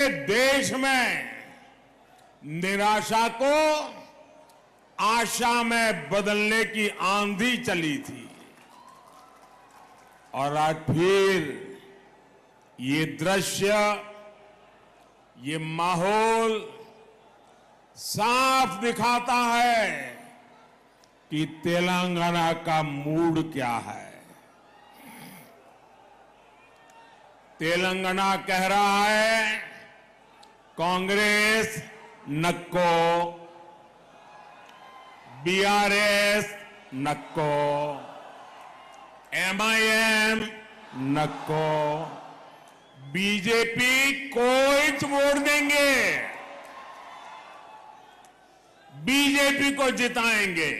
देश में निराशा को आशा में बदलने की आंधी चली थी और आज फिर ये दृश्य, ये माहौल साफ दिखाता है कि तेलंगाना का मूड क्या है। तेलंगाना कह रहा है कांग्रेस नक्को, बीआरएस नक्को, एमआईएम नक्को, बीजेपी कोई वोट देंगे, बीजेपी को जिताएंगे।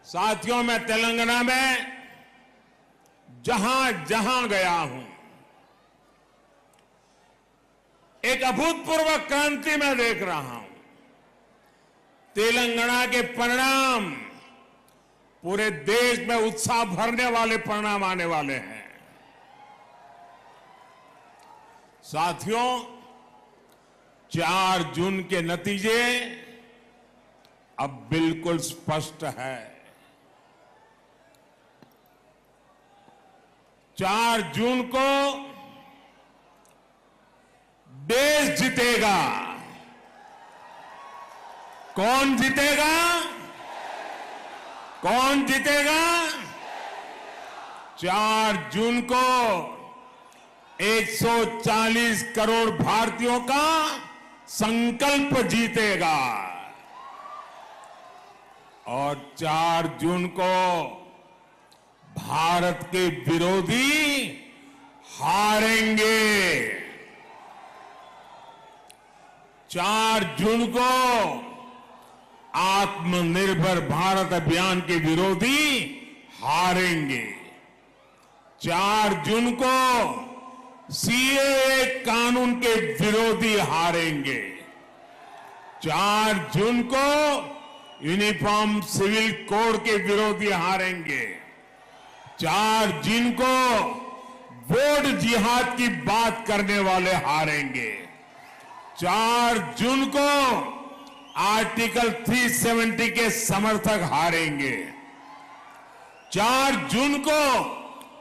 साथियों, मैं तेलंगाना में जहां जहां गया हूं, एक अभूतपूर्व क्रांति मैं देख रहा हूं। तेलंगाना के परिणाम पूरे देश में उत्साह भरने वाले परिणाम आने वाले हैं। साथियों, 4 जून के नतीजे अब बिल्कुल स्पष्ट है। 4 जून को देश जीतेगा। कौन जीतेगा? कौन जीतेगा? 4 जून को 140 करोड़ भारतीयों का संकल्प जीतेगा और 4 जून को भारत के विरोधी हारेंगे। 4 जून को आत्मनिर्भर भारत अभियान के विरोधी हारेंगे। 4 जून को सीएए कानून के विरोधी हारेंगे। 4 जून को यूनिफॉर्म सिविल कोड के विरोधी हारेंगे। 4 जून को वोट जिहाद की बात करने वाले हारेंगे। 4 जून को आर्टिकल 370 के समर्थक हारेंगे। 4 जून को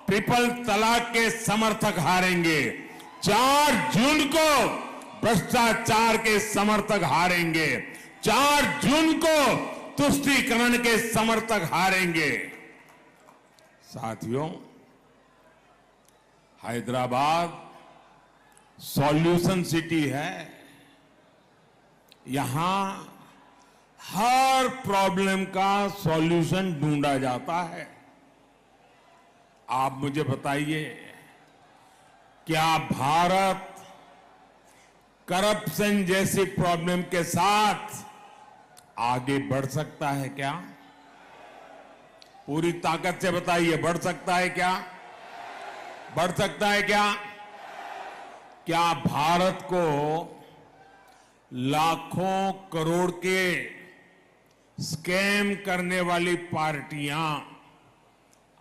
ट्रिपल तलाक के समर्थक हारेंगे। 4 जून को भ्रष्टाचार के समर्थक हारेंगे। 4 जून को तुष्टीकरण के समर्थक हारेंगे। साथियों, हैदराबाद सॉल्यूशन सिटी है। यहां हर प्रॉब्लम का सॉल्यूशन ढूंढा जाता है। आप मुझे बताइए, क्या भारत करप्शन जैसी प्रॉब्लम के साथ आगे बढ़ सकता है क्या? पूरी ताकत से बताइए, बढ़ सकता है क्या? बढ़ सकता है क्या? क्या भारत को लाखों करोड़ के स्कैम करने वाली पार्टियां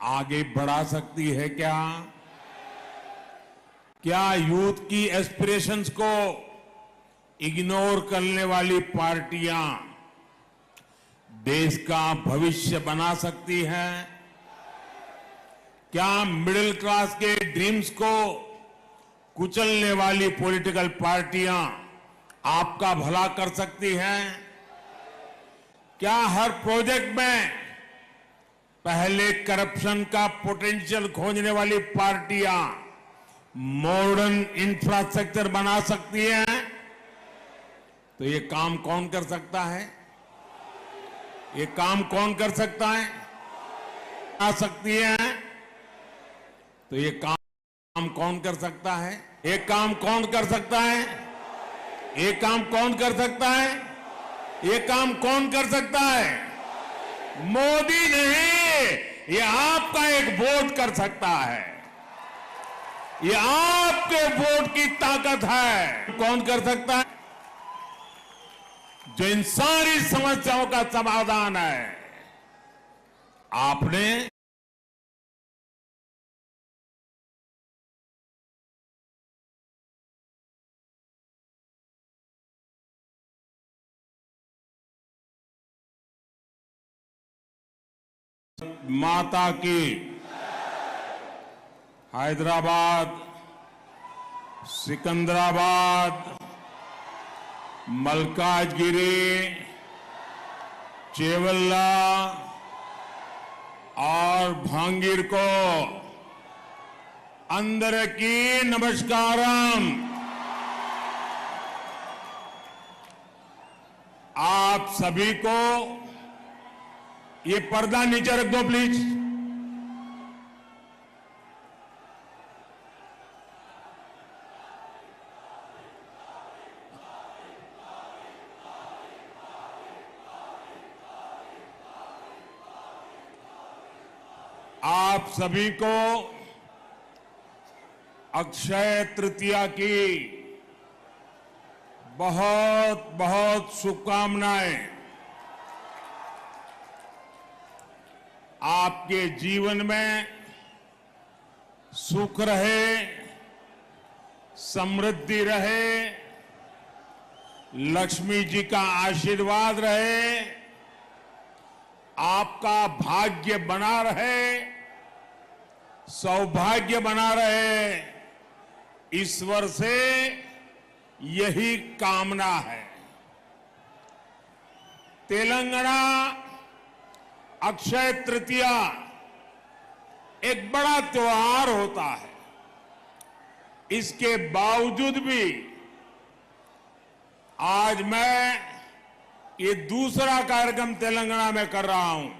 आगे बढ़ा सकती है क्या? क्या यूथ की एस्पिरेशंस को इग्नोर करने वाली पार्टियां देश का भविष्य बना सकती हैं? क्या मिडिल क्लास के ड्रीम्स को कुचलने वाली पॉलिटिकल पार्टियां आपका भला कर सकती हैं? क्या हर प्रोजेक्ट में पहले करप्शन का पोटेंशियल खोजने वाली पार्टियां मॉडर्न इंफ्रास्ट्रक्चर बना सकती हैं? तो ये काम कौन कर सकता है? ये काम कौन कर सकता है? आ सकती है। तो ये काम कौन कर सकता है? ये काम कौन कर सकता है? ये काम कौन कर सकता है? ये काम कौन कर सकता है? मोदी नहीं, ये आपका एक वोट कर सकता है। ये आपके वोट की ताकत है। कौन कर सकता है? जो इन सारी समस्याओं का समाधान है। आपने माता की। हैदराबाद, सिकंदराबाद, मलकाजगिरी, चेवल्ला और भांगीर को अंदर की नमस्कारम। आप सभी को ये पर्दा नीचे रख दो प्लीज। आप सभी को अक्षय तृतीया की बहुत बहुत शुभकामनाएं। आपके जीवन में सुख रहे, समृद्धि रहे, लक्ष्मी जी का आशीर्वाद रहे, आपका भाग्य बना रहे, सौभाग्य बना रहे, ईश्वर से यही कामना है। तेलंगाना अक्षय तृतीया एक बड़ा त्योहार होता है। इसके बावजूद भी आज मैं ये दूसरा कार्यक्रम तेलंगाना में कर रहा हूं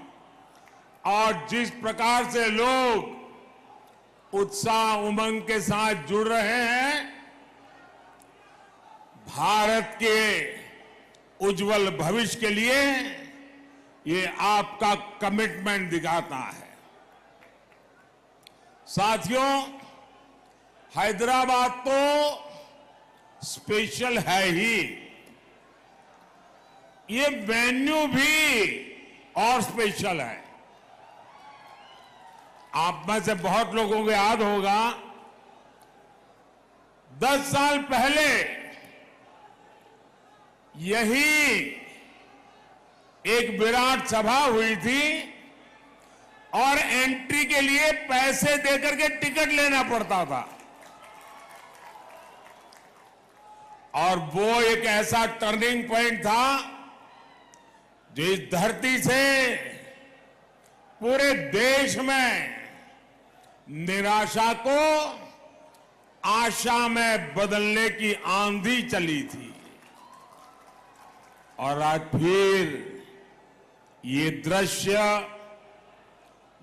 और जिस प्रकार से लोग उत्साह उमंग के साथ जुड़ रहे हैं, भारत के उज्जवल भविष्य के लिए ये आपका कमिटमेंट दिखाता है। साथियों, हैदराबाद तो स्पेशल है ही, ये वेन्यू भी और स्पेशल है। आप में से बहुत लोगों को याद होगा 10 साल पहले यही एक विराट सभा हुई थी और एंट्री के लिए पैसे देकर के टिकट लेना पड़ता था। और वो एक ऐसा टर्निंग पॉइंट था जो इस धरती से पूरे देश में निराशा को आशा में बदलने की आंधी चली थी। और आज फिर ये दृश्य,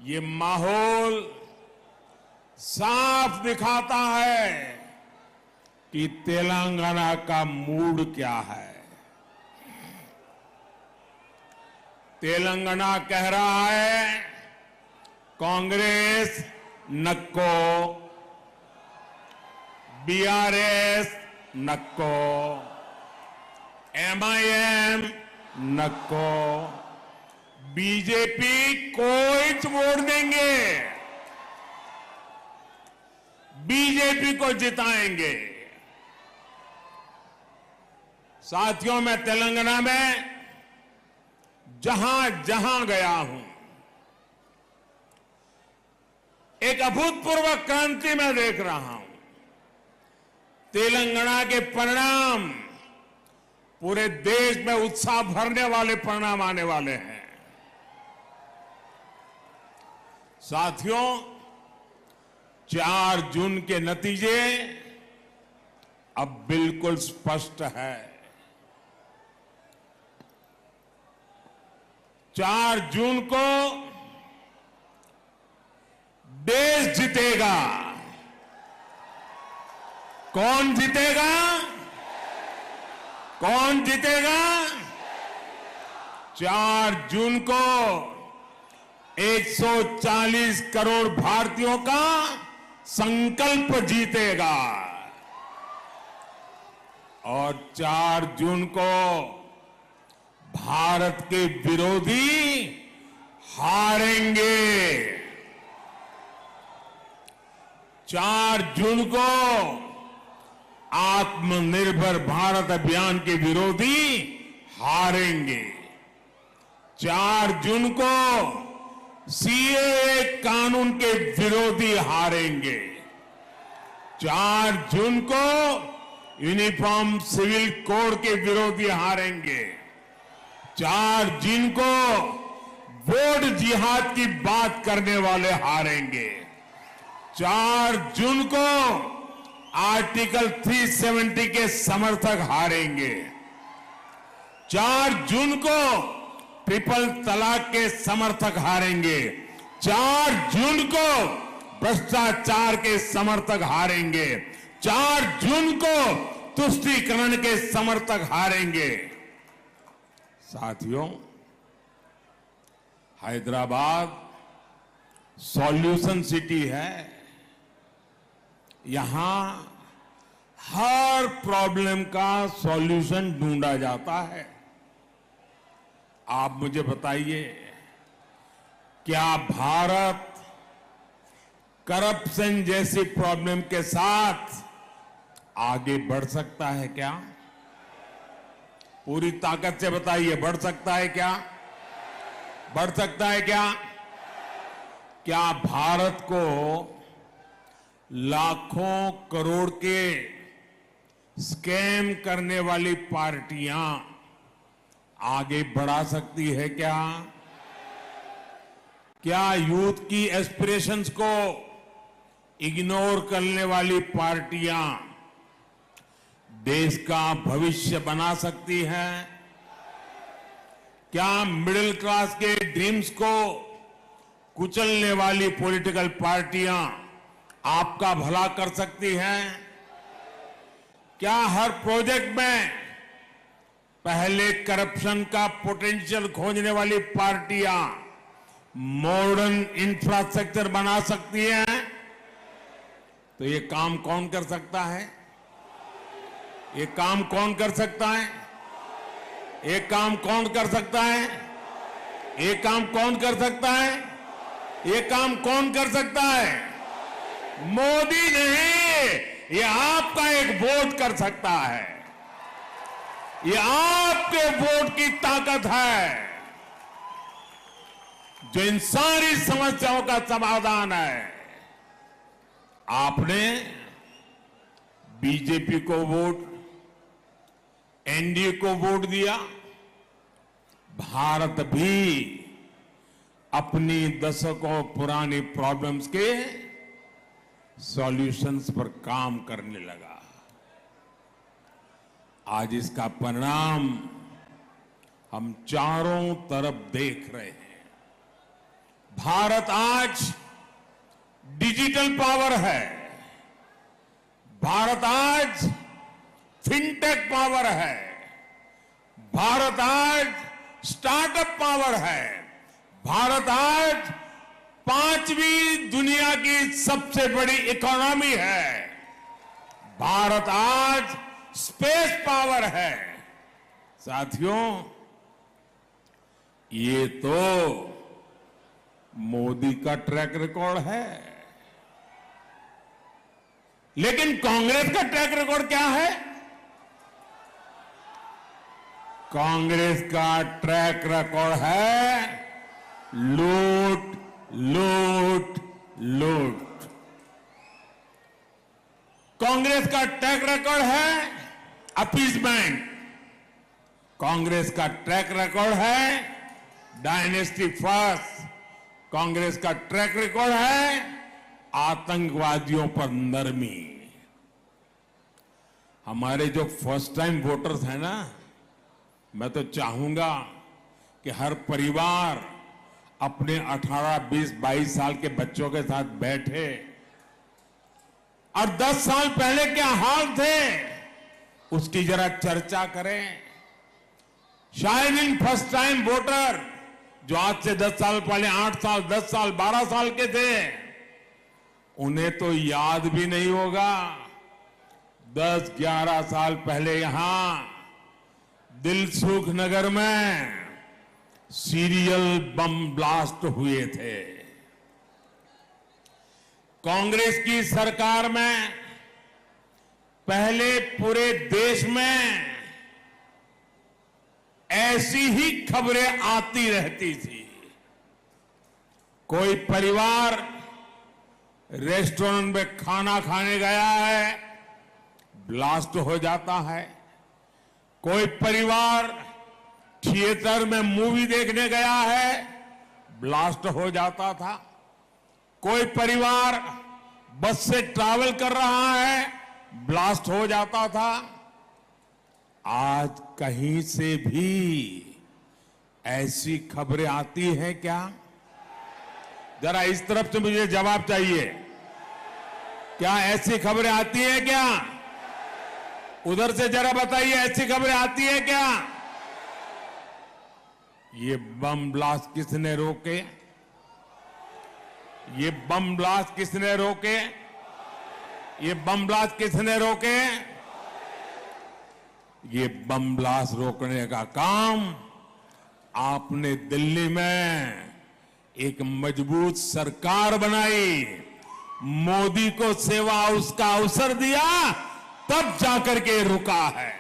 ये माहौल साफ दिखाता है कि तेलंगाना का मूड क्या है। तेलंगाना कह रहा है कांग्रेस नक्को, बीआरएस नक्को, एमआईएम नक्को, बीजेपी को वोट देंगे, बीजेपी को जिताएंगे। साथियों, मैं तेलंगाना में जहां जहां गया हूं, एक अभूतपूर्व क्रांति मैं देख रहा हूं। तेलंगाना के परिणाम पूरे देश में उत्साह भरने वाले परिणाम आने वाले हैं। साथियों, 4 जून के नतीजे अब बिल्कुल स्पष्ट है। 4 जून को देश जीतेगा। कौन जीतेगा? कौन जीतेगा? 4 जून को 140 करोड़ भारतीयों का संकल्प जीतेगा और 4 जून को भारत के विरोधी हारेंगे। 4 जून को आत्मनिर्भर भारत अभियान के विरोधी हारेंगे। 4 जून को सीएए कानून के विरोधी हारेंगे। 4 जून को यूनिफॉर्म सिविल कोड के विरोधी हारेंगे। 4 जून को वोट जिहाद की बात करने वाले हारेंगे। 4 जून को आर्टिकल 370 के समर्थक हारेंगे। 4 जून को ट्रिपल तलाक के समर्थक हारेंगे। 4 जून को भ्रष्टाचार के समर्थक हारेंगे। 4 जून को तुष्टीकरण के समर्थक हारेंगे। साथियों, हैदराबाद सॉल्यूशन सिटी है। यहां हर प्रॉब्लम का सॉल्यूशन ढूंढा जाता है। आप मुझे बताइए, क्या भारत करप्शन जैसी प्रॉब्लम के साथ आगे बढ़ सकता है क्या? पूरी ताकत से बताइए, बढ़ सकता है क्या? बढ़ सकता है क्या? क्या भारत को लाखों करोड़ के स्कैम करने वाली पार्टियां आगे बढ़ा सकती है क्या? क्या यूथ की एस्पिरेशंस को इग्नोर करने वाली पार्टियां देश का भविष्य बना सकती हैं? क्या मिडिल क्लास के ड्रीम्स को कुचलने वाली पॉलिटिकल पार्टियां आपका भला कर सकती हैं? क्या हर प्रोजेक्ट में पहले करप्शन का पोटेंशियल खोजने वाली पार्टियां मॉडर्न इंफ्रास्ट्रक्चर बना सकती हैं? तो ये काम कौन कर सकता है? ये काम कौन कर सकता है? ये काम कौन कर सकता है? ये काम कौन कर सकता है? ये काम कौन कर सकता है? मोदी नहीं, ये आपका एक वोट कर सकता है। ये आपके वोट की ताकत है जो इन सारी समस्याओं का समाधान है। आपने बीजेपी को वोट, एनडीए को वोट दिया। भारत भी अपनी दशकों पुरानी प्रॉब्लम्स के सॉल्यूशंस पर काम करने लगा। आज इसका परिणाम हम चारों तरफ देख रहे हैं। भारत आज डिजिटल पावर है। भारत आज फिनटेक पावर है। भारत आज स्टार्टअप पावर है। भारत आज 5वीं दुनिया की सबसे बड़ी इकोनॉमी है। भारत आज स्पेस पावर है। साथियों, ये तो मोदी का ट्रैक रिकॉर्ड है। लेकिन कांग्रेस का ट्रैक रिकॉर्ड क्या है? कांग्रेस का ट्रैक रिकॉर्ड है लूट, लूट, लूट। कांग्रेस का ट्रैक रिकॉर्ड है अपीसमेंट। कांग्रेस का ट्रैक रिकॉर्ड है डायनेस्टी फर्स्ट। कांग्रेस का ट्रैक रिकॉर्ड है आतंकवादियों पर नरमी। हमारे जो फर्स्ट टाइम वोटर्स हैं ना, मैं तो चाहूंगा कि हर परिवार अपने 18, 20, 22 साल के बच्चों के साथ बैठे और 10 साल पहले क्या हाल थे उसकी जरा चर्चा करें। शायद इन फर्स्ट टाइम वोटर जो आज से 10 साल पहले 8 साल, 10 साल, 12 साल के थे, उन्हें तो याद भी नहीं होगा 10, 11 साल पहले यहां दिलसुख नगर में सीरियल बम ब्लास्ट हुए थे। कांग्रेस की सरकार में पहले पूरे देश में ऐसी ही खबरें आती रहती थी। कोई परिवार रेस्टोरेंट में खाना खाने गया है, ब्लास्ट हो जाता है। कोई परिवार थिएटर में मूवी देखने गया है, ब्लास्ट हो जाता था। कोई परिवार बस से ट्रैवल कर रहा है, ब्लास्ट हो जाता था। आज कहीं से भी ऐसी खबरें आती हैं क्या? जरा इस तरफ से मुझे जवाब चाहिए। क्या ऐसी खबरें आती हैं क्या? उधर से जरा बताइए, ऐसी खबरें आती हैं क्या? ये बम ब्लास्ट किसने रोके? ये बम ब्लास्ट किसने रोके? ये बम ब्लास्ट किसने रोके? ये बम ब्लास्ट रोकने का काम आपने दिल्ली में एक मजबूत सरकार बनाई, मोदी को सेवा हाउस का अवसर दिया, तब जाकर के रुका है।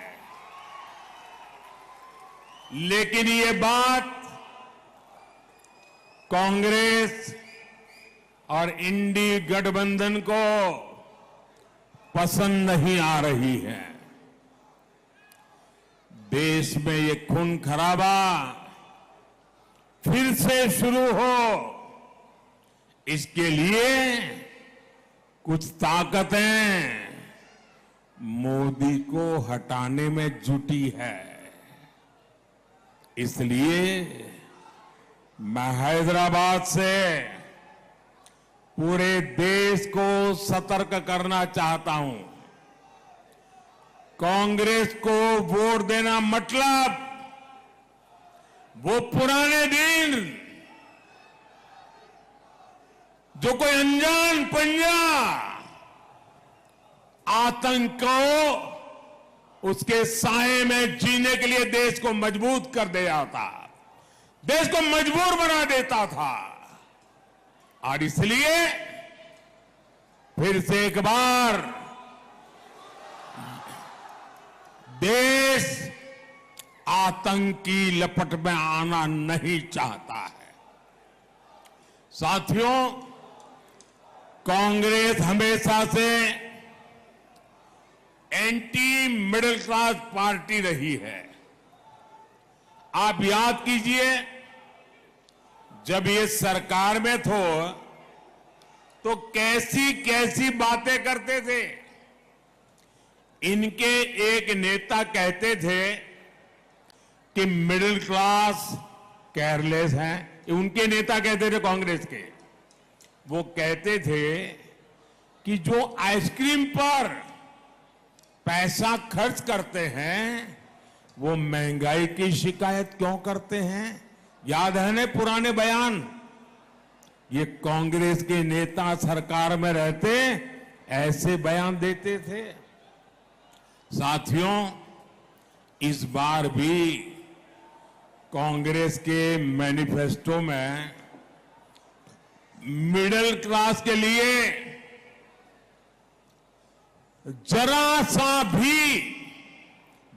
लेकिन ये बात कांग्रेस और इंडी गठबंधन को पसंद नहीं आ रही है। देश में ये खून खराबा फिर से शुरू हो, इसके लिए कुछ ताकतें मोदी को हटाने में जुटी है। इसलिए मैं हैदराबाद से पूरे देश को सतर्क करना चाहता हूं। कांग्रेस को वोट देना मतलब वो पुराने दिन जो कोई अनजान पंजा आतंक को उसके साए में जीने के लिए देश को मजबूत कर दिया था, देश को मजबूर बना देता था। और इसलिए फिर से एक बार देश आतंक की लपट में आना नहीं चाहता है। साथियों, कांग्रेस हमेशा से एंटी मिडिल क्लास पार्टी रही है। आप याद कीजिए, जब ये सरकार में तो कैसी कैसी बातें करते थे। इनके एक नेता कहते थे कि मिडिल क्लास केयरलेस हैं। उनके नेता कहते थे कांग्रेस के, वो कहते थे कि जो आइसक्रीम पर पैसा खर्च करते हैं वो महंगाई की शिकायत क्यों करते हैं? याद है ना पुराने बयान? ये कांग्रेस के नेता सरकार में रहते ऐसे बयान देते थे। साथियों, इस बार भी कांग्रेस के मैनिफेस्टो में मिडिल क्लास के लिए जरा सा भी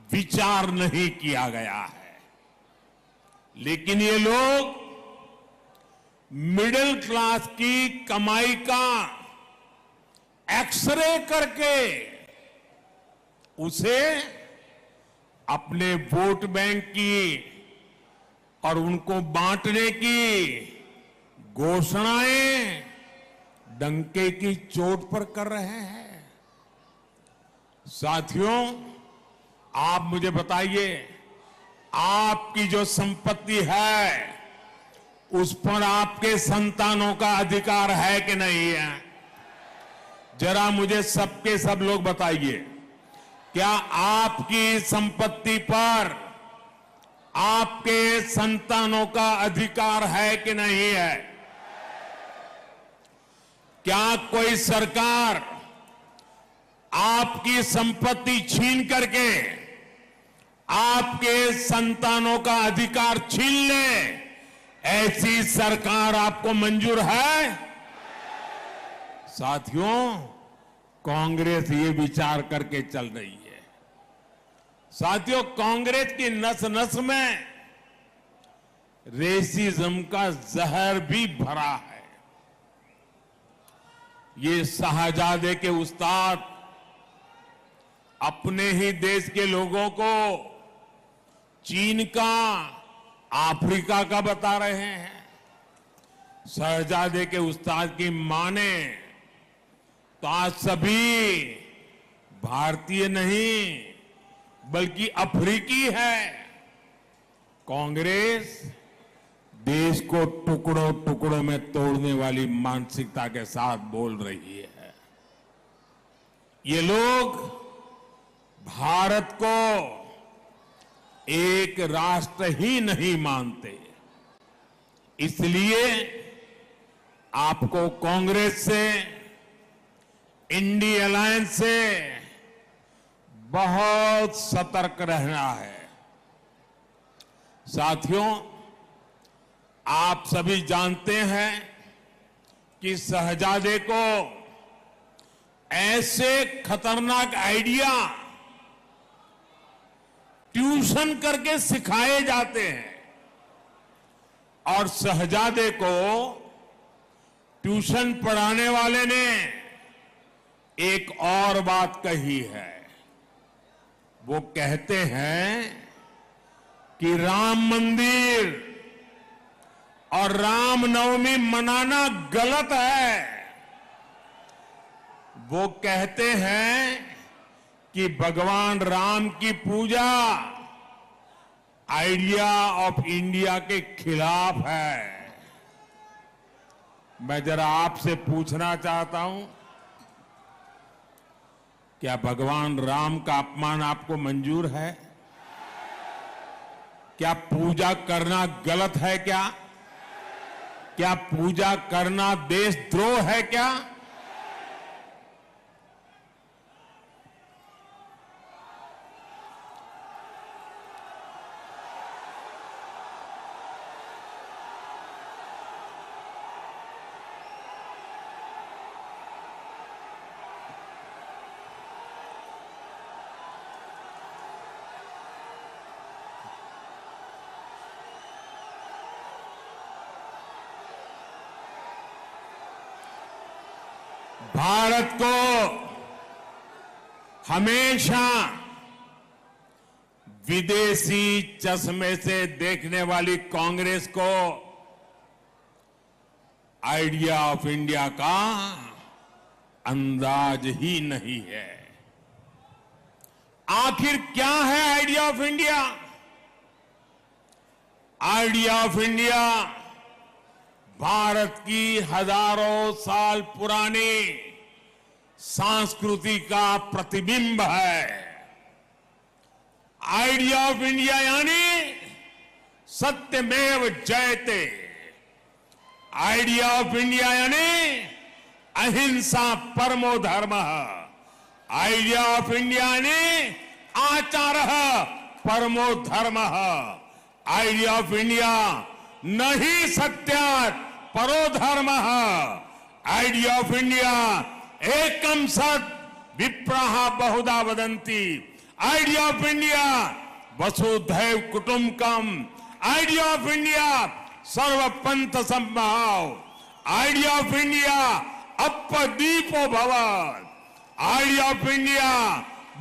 विचार नहीं किया गया है। लेकिन ये लोग मिडिल क्लास की कमाई का एक्सरे करके उसे अपने वोट बैंक की और उनको बांटने की घोषणाएं डंके की चोट पर कर रहे हैं। साथियों, आप मुझे बताइए, आपकी जो संपत्ति है उस पर आपके संतानों का अधिकार है कि नहीं है? जरा मुझे सबके सब लोग बताइए, क्या आपकी संपत्ति पर आपके संतानों का अधिकार है कि नहीं है? क्या कोई सरकार आपकी संपत्ति छीन करके आपके संतानों का अधिकार छीन ले, ऐसी सरकार आपको मंजूर है? साथियों, कांग्रेस ये विचार करके चल रही है। साथियों, कांग्रेस की नस नस में रेसिज्म का जहर भी भरा है। ये शाहजादे के उस्ताद अपने ही देश के लोगों को चीन का, अफ्रीका का बता रहे हैं। शहजादे के उस्ताद की माने तो आज सभी भारतीय नहीं बल्कि अफ्रीकी है। कांग्रेस देश को टुकड़ों टुकड़ों में तोड़ने वाली मानसिकता के साथ बोल रही है। ये लोग भारत को एक राष्ट्र ही नहीं मानते, इसलिए आपको कांग्रेस से, इंडी अलायंस से बहुत सतर्क रहना है। साथियों, आप सभी जानते हैं कि शहजादे को ऐसे खतरनाक आइडिया ट्यूशन करके सिखाए जाते हैं और शहजादे को ट्यूशन पढ़ाने वाले ने एक और बात कही है। वो कहते हैं कि राम मंदिर और रामनवमी मनाना गलत है। वो कहते हैं कि भगवान राम की पूजा आइडिया ऑफ इंडिया के खिलाफ है। मैं जरा आपसे पूछना चाहता हूं, क्या भगवान राम का अपमान आपको मंजूर है? क्या पूजा करना गलत है? क्या पूजा करना देशद्रोह है? क्या भारत को हमेशा विदेशी चश्मे से देखने वाली कांग्रेस को आइडिया ऑफ इंडिया का अंदाज ही नहीं है। आखिर क्या है idea of India? Idea of India Bharat की हजारों साल पुरानी संस्कृति का प्रतिबिंब है। आइडिया ऑफ इंडिया यानी सत्यमेव जयते। आइडिया ऑफ इंडिया यानी अहिंसा परमो धर्मः। आइडिया ऑफ इंडिया यानी आचारः परमो धर्मः। आइडिया ऑफ इंडिया न ही सत्यात् परो धर्मः। आइडिया ऑफ इंडिया एकम सत् विप्रः बहुधा वदन्ति। आइडिया ऑफ इंडिया वसुधैव कुटुंबकम। आइडिया ऑफ इंडिया सर्वपंथ समभाव। आइडिया ऑफ इंडिया अपदीपो भव। आइडिया ऑफ इंडिया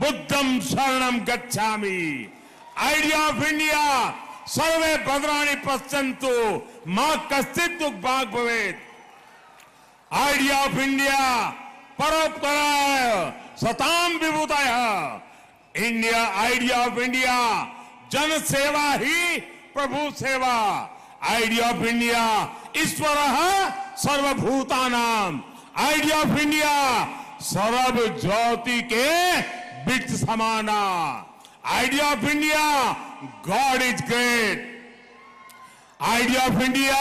बुद्धम शरणम गच्छामि। आइडिया ऑफ इंडिया सर्वे भद्राणि पश्यन्तु मां कश्चित् दुःख भाग् भवेत्। आइडिया ऑफ इंडिया परोपकाराय सताम विभूतयः। इंडिया आइडिया ऑफ इंडिया जन सेवा ही प्रभु सेवा। आइडिया ऑफ इंडिया ईश्वरः सर्वभूतानां। आइडिया ऑफ इंडिया सर्व ज्योति के बीच समाना। Idea of India God is great. Idea of India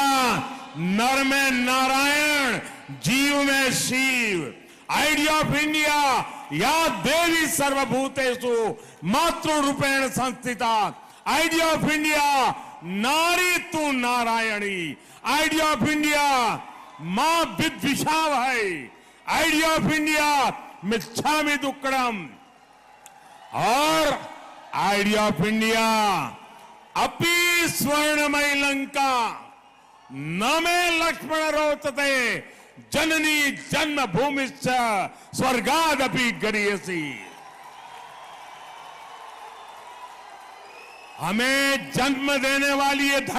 नर में नारायण, जीव में शिव। आइडिया ऑफ इंडिया या देवी सर्वभूतेषु मातृ रूपेण संस्थिता। आइडिया ऑफ इंडिया नारी तू नारायणी। आइडिया ऑफ इंडिया मां विद्विषाव है। आइडिया ऑफ इंडिया मिच्छामि दुक्कडम। और आइडिया ऑफ इंडिया अपि स्वर्णमयी लंका न मे लक्ष्मण रोचते जननी जन्मभूमिश्च स्वर्गादपि गरीयसी। हमें जन्म देने वाली ये